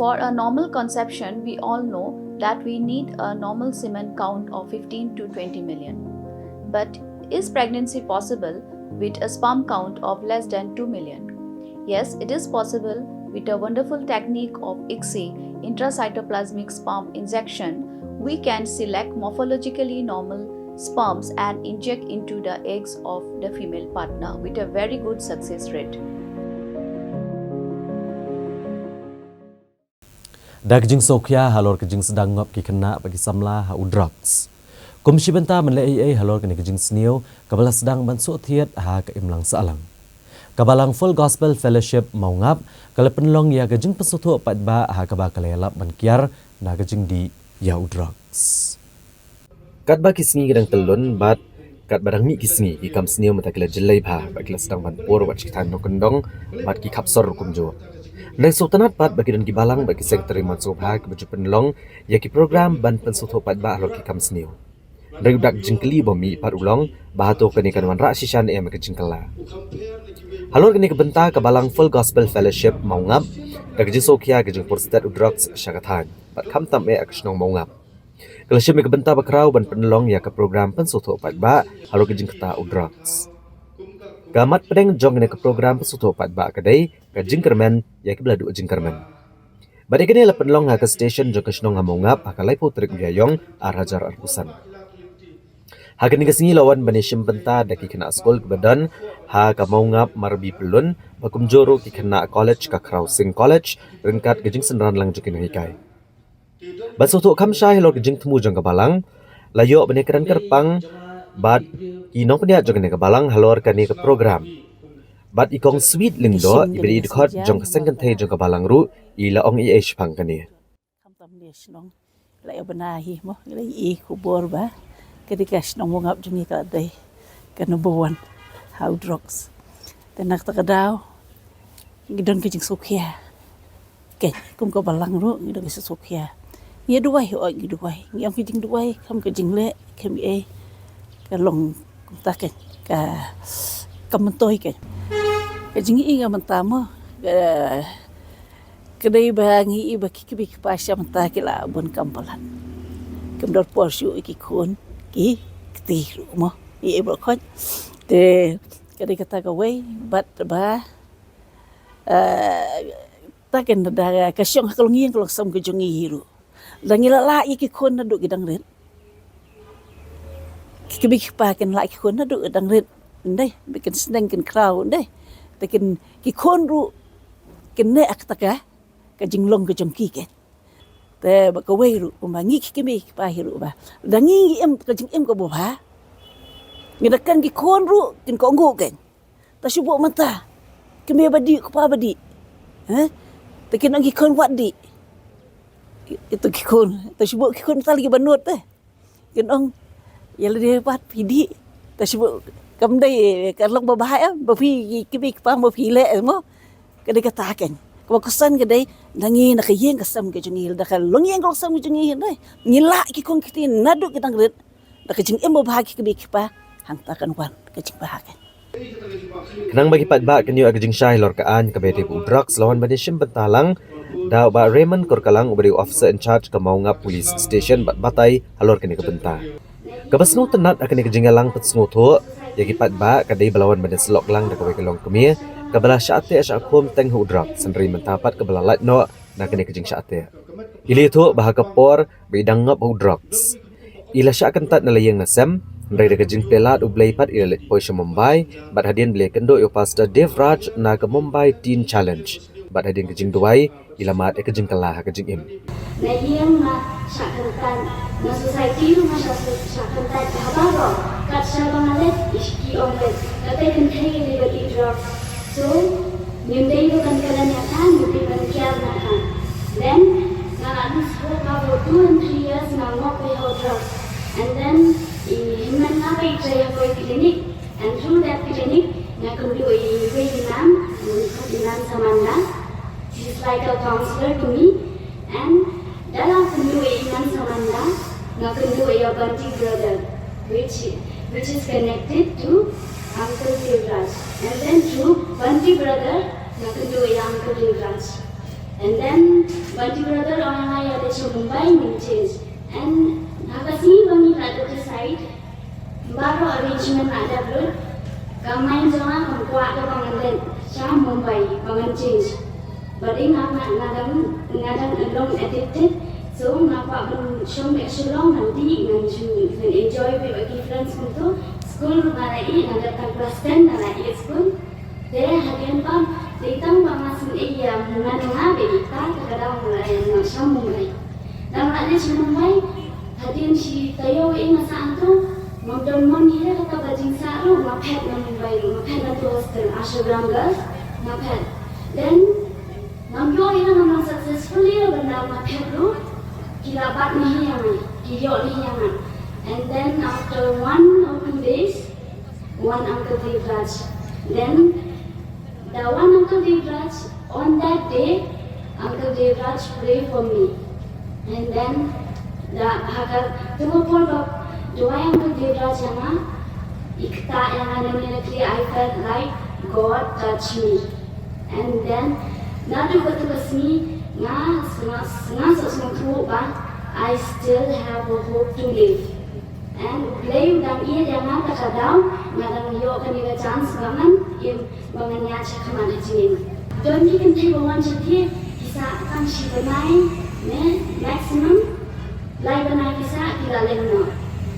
For a normal conception, we all know that we need a normal semen count of 15 to 20 million. But is pregnancy possible with a sperm count of less than 2 million? Yes, it is possible with a wonderful technique of ICSI, intracytoplasmic sperm injection. We can select morphologically normal sperms and inject into the eggs of the female partner with a very good success rate. Dagjing Sokya halor kejing sedang ngop ki kena bagi samla ha udrops. Komisi Benta menlei halor kena kejing sniu kabala sedang bansuk thiat ha ka imlang salang. Kabalang Full Gospel Fellowship mau ngap kala penlong ya kejing pesutu pat ba ha ka ba kalelap bankiar na kejing di ya udrops. Kat ba kisni gedang telun bat kat badang mi kisni ki kam sniu mata kala jelai ba bagi sedang banpur wat citan no kendong bat ki kapsor kumjo. Nang sultanat pat bagi dan gibalang bagi sekretari mansubha ke baju penlong ya ki program ban pensuto pat ba halor ki kam sniu. Nang dak jingkeli bomi pat ulong bahato kenikan wan rak sishan e mak jingkela. Halor kini kebenta kabalang Full Gospel Fellowship mau ngap dak jing sokya ke jing Porstat Udrox syakatan pat kam tam e akšnong mau ngap. Kelashim me kebenta bakrau ban penlong ya ke program pensuto pat ba halor ke jing kata Udrox. Gamat pedeng jong ne ke program pesuto pat ba kedai ke jingkermen ya ke beladu jingkermen. Badai kene la penlong ha ke station jong ke snong ha mongap akalai potrik biayong ar hajar ar pusan. Ha kene ke singi lawan bani benta daki kena skol ke badan ha ka mongap marbi pelun bakum joro ki kena college ka Krausing College ringkat ke jing senran lang jokin hikai. Basuto kam syah lo ke jing temu jong ke balang layo bani keran kerpang bat inong penya jong ne kabalang halor kani ke program bat ikong sweet lingdo ibri idkhot jong kesengkan thai jong kabalang ru ila ong i pang kani kam tam ne snong la benahi mo la i kubor ba ketika snong ngap jong ka dai ka number 1 how drugs tenak ta kadaw ngidon ke jing sukya ke kum ka balang ru ngidon ke sukya ye duai o ngiduai ngiam ke jing duai kam ke jing le kem e ka long ta ke ka kamantoi ke jingi inga mantamo kedai bangi iba kiki pasya manta kila bon kampalan kemdor porsu iki kun ki kti mo i ibro khot te kedai kata ka wei bat ba ta ken da ka syong ka longi ko sam ke jongi hiru langila la iki kun na du gidang ret kibik paken la ikon na do dang red ndai bikin seneng ken kraw ndai takin ki konru ken ne aktaka ka jinglong ka jongki ken te ba ka weiru umangi kimi pa hiru ba dangi em ka jing em ka bo ha ngidakan ki konru ken ko ngo ken ta subo mata kimi badi ko pa badi ha takin ang ki kon wadi itu ki kon ta subo ki kon tali banut te ken ong ya le pat pidi ta sibu kam dai kalong babaya bapi kibik pa mo pile mo kadai kataken ko kusan kadai dangi na kayeng kasam ke jungil da kalong yang kasam ke jungil dai ngila ki kon kiti nadu kitang red da kajing embo bahagi kibik pa hangtakan wan kajing bahagen kenang bagi pat ba kenyu agajing syai lor kaan ka bete drugs lawan banishim bentalang da ba Raymond Korkalang ubari officer in charge ka Maungap Police Station bat batai halor kini ke benta. Kabasno tenat akan ikajingalang petsngoto yagi pat ba kadai belawan benda selok lang da kawai kelong kemia kabala syate asyakum teng hudrak sendiri mentapat kabala lat no na kini ikajing syate ili tu bahaga por bidang ngap hudraks ila syakan tat nalayang nasem dari ikajing pelat ublay pat ila lit poisha Mumbai bat hadian beli kendo yo pastor Dev Raj na ke Mumbai Teen Challenge bat hadian ikajing duai ila mat ikajing kalah ikajing im na iyang syakantan na society yung syakantan habaro kat siya bangalet iski onlet katay kantay ilibati drugs so yung day ko kan kalanyatan yung day kan kiyar na kan then nananis ko about 2 and 3 years na ngok may drugs and then himan na kay jaya ko clinic and through that clinic na kundi ko i-imam Samanda. She is like a counselor to me and dalam kundu iman Samanda na kundu a Banti brother which is connected to Uncle Devraj and then through Banti brother na kundu a Uncle Devraj And then Bunty brother orang lain ada show Mumbai change. And Hakasi bagi ada decide baru arrangement ada belum. Kamai jangan membuat ke bangan Shah Mumbai bangan change. Bari ngadang along addicted. So nampak show long nanti ngan enjoy bagi friends untuk school narai ada kelas 10 narai school. Dia hadian pam ditang pangasin iya mengenai berita kadang mulai Shah Mumbai. Dan ada Shah Mumbai hadian si tayo masa antu Mon hira kata bajing saru mapet na Mumbai mapet na tuas ter Ashram girls mapet. Then namyo ina namang successfully benda mapet lu kilabat ni yang kiyo ni yang. And then after 1 or 2 days, one Uncle Devraj. Then the one Uncle Devraj on that day, Uncle Devraj pray for me. And then the hagar tunggu pun dua Uncle Devraj yang ikta yang ada ni I felt like God touched me. And then nadu betul me nga sesuatu I still have a hope to live. And play dan ia jangan terkadang ngadang yo kanila chance bangan in bangannya cakaman ajin. Don't you can take one jadi bisa kan si benai ne maximum lai benai bisa kita leno.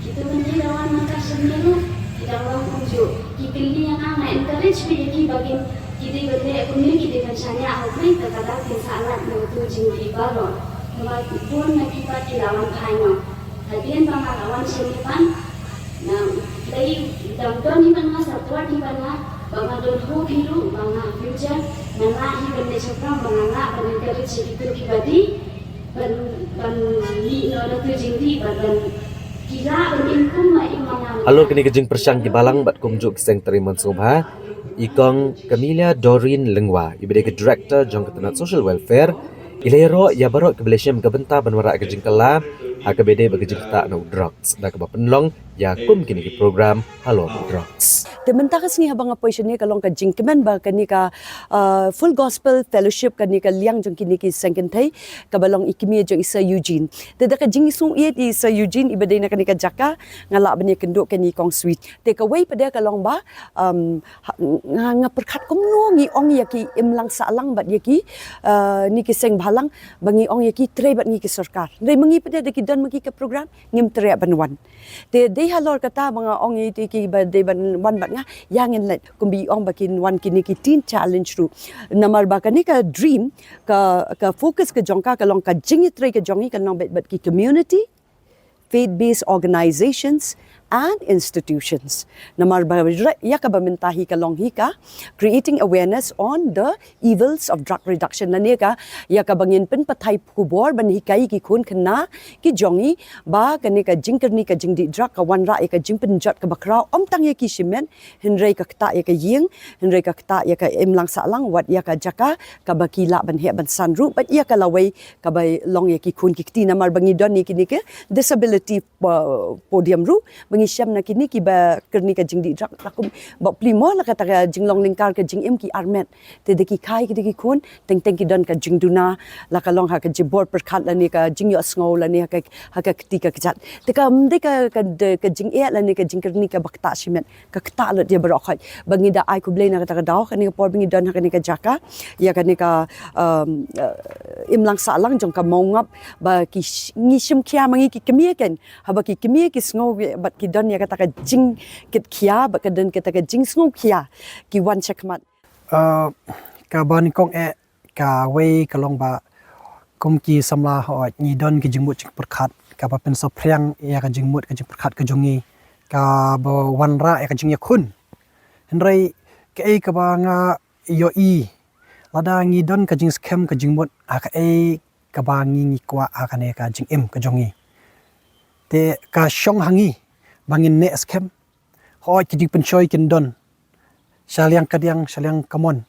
Kita menjadi lawan maka sendiri kita orang unjuk. Kita pilih yang anak encourage bagi kita berdaya community dengan saya aku terkadang bisa alat untuk jingki baru. Nomor pun kita lawan kaino. Hadian pangalawan seniman, nah dari dalam ni mana satuan ni mana, bangga don hope hidup, bangga future, nana hidup ni sekarang bangga bangga dari cerita pribadi, ban ni nora tu jindi, ban kira ban income mai mana. Alur kini kejing persyang di balang bat kumjuk kiseng teriman sobha, ikong Camilla Doreen Lengwa, ibadai ke director jong ketenat social welfare, ilero ya baru ke Malaysia mengebenta benwara kejing kala. HKBD bagi jengta na drugs da kaba penlong ya kum kini ki program Halo Drugs. Tementas ni habang apoy siya ni kalong ka jingkemen ba kani ka Full Gospel Fellowship kani ka liang jong kini ki sengkentay kabalong ikimi jong isa Eugene. Teda ka jingisung iet isa Eugene ibaday na kani ka jaka ngala bani kenduk kani kong sweet. Take away pada kalong ba nga perkat kumno ngi ong yaki imlang salang bat yaki ni ki seng balang bangi ong yaki tre bat ngi ki sarkar. Dai mangi pada daki dan magi ke program ngim teriak banwan. Te dei halor kata mga ong iti ki ba dei banwan bat nga yangin let kumbi ong bakin wan kini ki teen challenge ru. Namar ba kani ka dream ka focus ke jongka kalong ka jingi tre ke jongi kalong bat ki community faith-based organizations and institutions. Namar ba ya ka bamintahi kalong hika creating awareness on the evils of drug reduction na niya ka ya ka bangin pen patay kubor ban hikai ki kun kena ki jongi ba kani ka jingker ni ka jingdi drug ka wanra ka jingpen jot ka bakraw om tang ya ki shimen hinrei ka kta ya ka ying hinrei ka kta ya ka imlang salang wat ya ka jaka ka bakila ban he ban sanru bat ya ka laway ka bay long ya ki kun ki kti namar bangi don ni kini ke disability podium ru Siam na kini ki ba kerni ka jingdi drak rakum ba plimo la kata ka jinglong lingkar ka jingim ki armet te de ki kai ki de ki kun teng ki don ka jingduna la ka long ha ka jibor perkat la ni ka jingyo sngo la ni ha ka kti ka kjat te ka mde ka jing e la ni ka jingkerni ka bakta simet ka kta la dia berokhai bangi da ai ku ble na kata ka daw ka ni ka por bangi don ha ka ni ka jaka ya ka ni ka imlang salang jong ka mongap ba ki ngishim kya mangi ki kemieken ha ba ki kemie ki sngo bat ki don ya kata ka jing kit kia ba ka den kata ka jing sngo kia ki wan chakmat ka ban kong ka wei kalong ba kum ki samla ho ni don ki jingmut chik perkhat ka ba pen so pryang ya ka jingmut ka jing perkhat ka jongi ka ba wanra ya ka jing yakun henrei ka ka ba nga yo lada ngi don ka jing scam ka jingmut ka ka ba ngi kwa ka ne ka jing ka jongi te ka shong hangi bangin ne scam hoi ki penchoi kin don salyang kadiang salyang kamon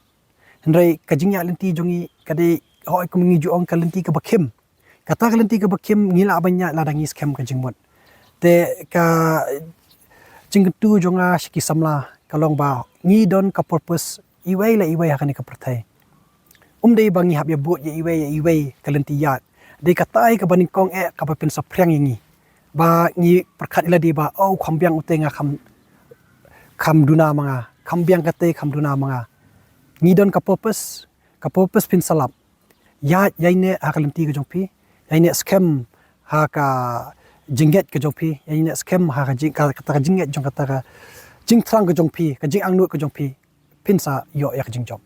henrei kajingya lenti jongi kade hoi kumingi juong kalenti ka bakim kata kalenti ka bakim ngila abanya ladangi scam ka jingmot te ka jingtu jonga shiki samla kalong ba ngi don ka purpose iwai la iwai hakani ka pertai dei bangi hab ya bot ya iwe kalentiyat dei katai ka baning kong ka ba pen saprang yangi ba ngi perkat ila di ba khambyang utenga kham duna manga khambyang kate kham duna manga ngidon ka purpose pin salap ya yaine akalenti ka jongpi yaine scam ha ka jinget ka jongpi yaine scam ha ka kata jinget jong kata ka jing trang ka jongpi ka jing angnut ka jongpi pin sa yo yak jing job